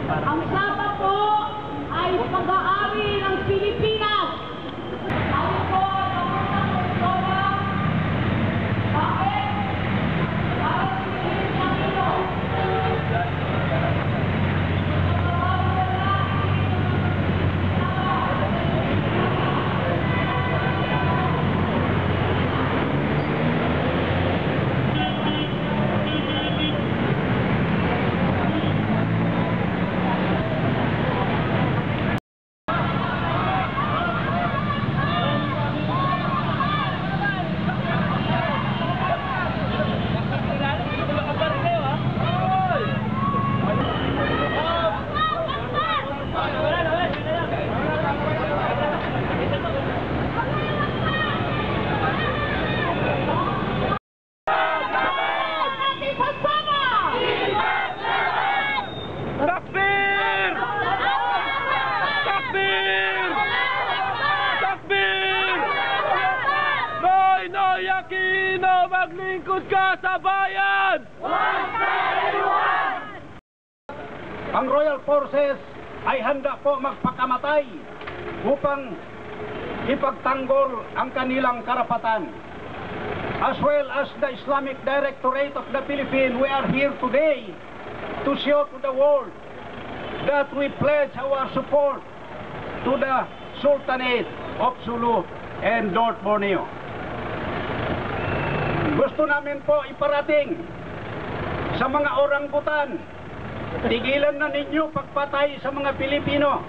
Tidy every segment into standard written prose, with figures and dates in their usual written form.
Ang Saba po ay pag-aari ng Pilipinas. Sabi po, pagpunang Moldova, bakit? Bakit pinilit ng ilo? Aquino, maglingkod ka sa bayan! Ang Royal Forces ay handa po magpakamatay upang ipagtanggol ang kanilang karapatan. As well as the Islamic Directorate of the Philippines, we are here today to show to the world that we pledge our support to the Sultanate of Sulu and North Borneo. Gusto namin po iparating sa mga oranggutan, tigilan na ninyo pagpatay sa mga Pilipino.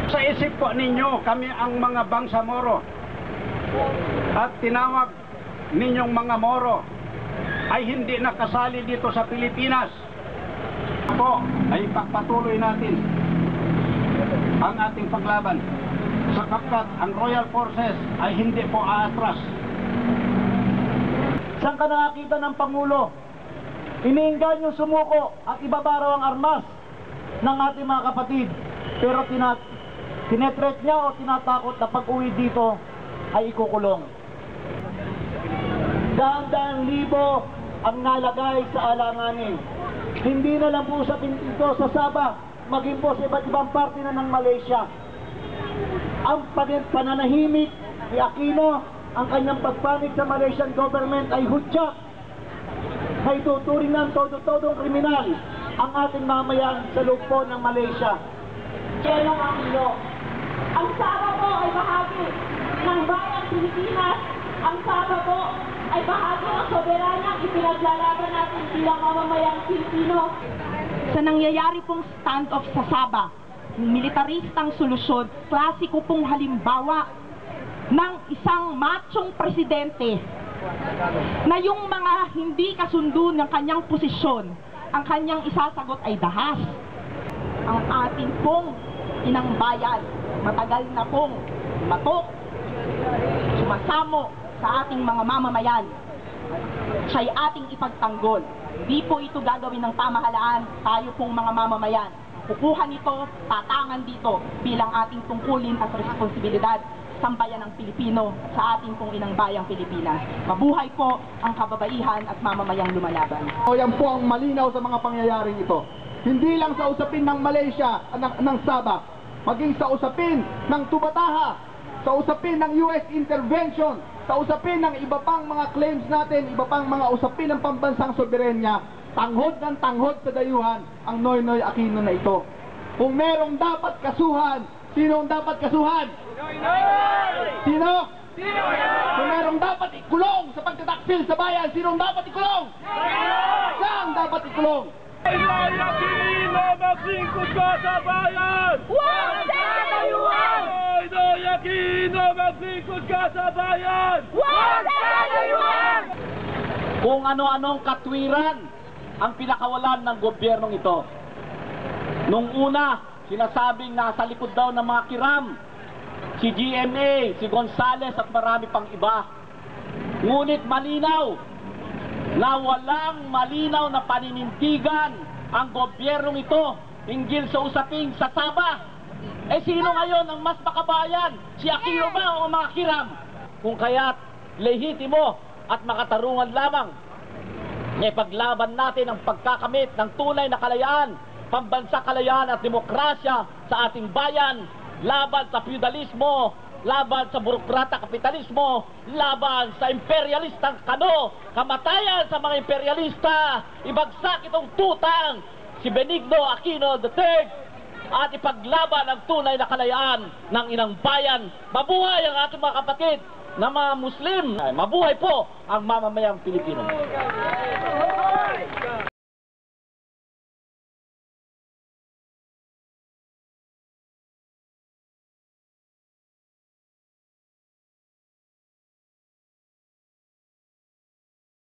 Sa isip po ninyo, kami ang mga Bangsamoro. At tinawag ninyong mga Moro ay hindi nakasali dito sa Pilipinas. Po ay pagpatuloy natin ang ating paglaban sapagkat ang Royal Forces ay hindi po aatras. Saan ka nakakita ng Pangulo? Iniinggan yung sumuko at ibabaraw ang armas ng ating mga kapatid. Pero tinetret niya o tinatakot na pag-uwi dito ay ikukulong. Daan-daang libo ang nalagay sa alanganin. Hindi na lang po sa ito sa Sabah, maging po sa iba't ibang parte na ng Malaysia. Ang pananahimik ni Aquino, ang kanyang pagpanig sa Malaysian government ay hudyat na ituturing ng todo-todong kriminal ang ating mamayan sa loob po ng Malaysia. Kaya ng Aquino, ang Saba po ay bahagi ng bayang Pilipinas. Ang Saba po ay bahagi ng soberanang ipinaglalaban natin bilang mamamayang Pilipino. Sa nangyayari pong standoff sa Saba, militaristang solusyon, klasiko pong halimbawa ng isang machong presidente na yung mga hindi kasundo ng kanyang posisyon, ang kanyang isasagot ay dahas. Ang atin pong inang bayan, matagal na pong matok, sumasamo sa ating mga mamamayan, siya'y ating ipagtanggol. Di po ito gagawin ng pamahalaan, tayo pong mga mamamayan. Kukuha nito, tatangan dito bilang ating tungkulin at responsibilidad sambayan ng Pilipino sa ating pong inang bayang Pilipinas. Mabuhay po ang kababaihan at mamamayang lumalaban. O yan po ang malinaw sa mga pangyayaring ito. Hindi lang sa usapin ng Malaysia, ng Sabah, maging sa usapin ng Tubataha, sa usapin ng US intervention, sa usapin ng iba pang mga claims natin, iba pang mga usapin ng pambansang soberenya, tanghod ng tanghod sa dayuhan ang Noynoy Aquino na ito. Kung merong dapat kasuhan, sino ang dapat kasuhan? Sino? Kung merong dapat ikulong sa pagtataksil sa bayan, sino ang dapat ikulong? Saan dapat ikulong? Noynoy Aquino, maglingkod ka sa bayan! Huwag sa layuan! Noynoy Aquino, maglingkod ka sa bayan! Huwag sa layuan! Kung ano-anong katwiran ang pinakawalan ng gobyernong ito. Nung una, sinasabing nasa likod daw ng mga kiram si GMA, si Gonzales at marami pang iba. Ngunit malinaw na walang malinaw na paninindigan ang gobyernong ito hinggil sa usaping sa Sabah. Eh sino ngayon ang mas makabayan? Si Aquino ba o mga kiram? Kung kaya't lehitimo at makatarungan lamang paglaban natin ang pagkakamit ng tunay na kalayaan pambansa kalayaan at demokrasya sa ating bayan, laban sa feudalismo, laban sa burokrata kapitalismo, laban sa imperialistang kano, kamatayan sa mga imperialista, ibagsak itong tutang si Benigno Aquino III at ipaglaban ang tunay na kalayaan ng inang bayan. Mabuhay ang ating mga kapatid na mga Muslim. Mabuhay po ang mamamayang Pilipino.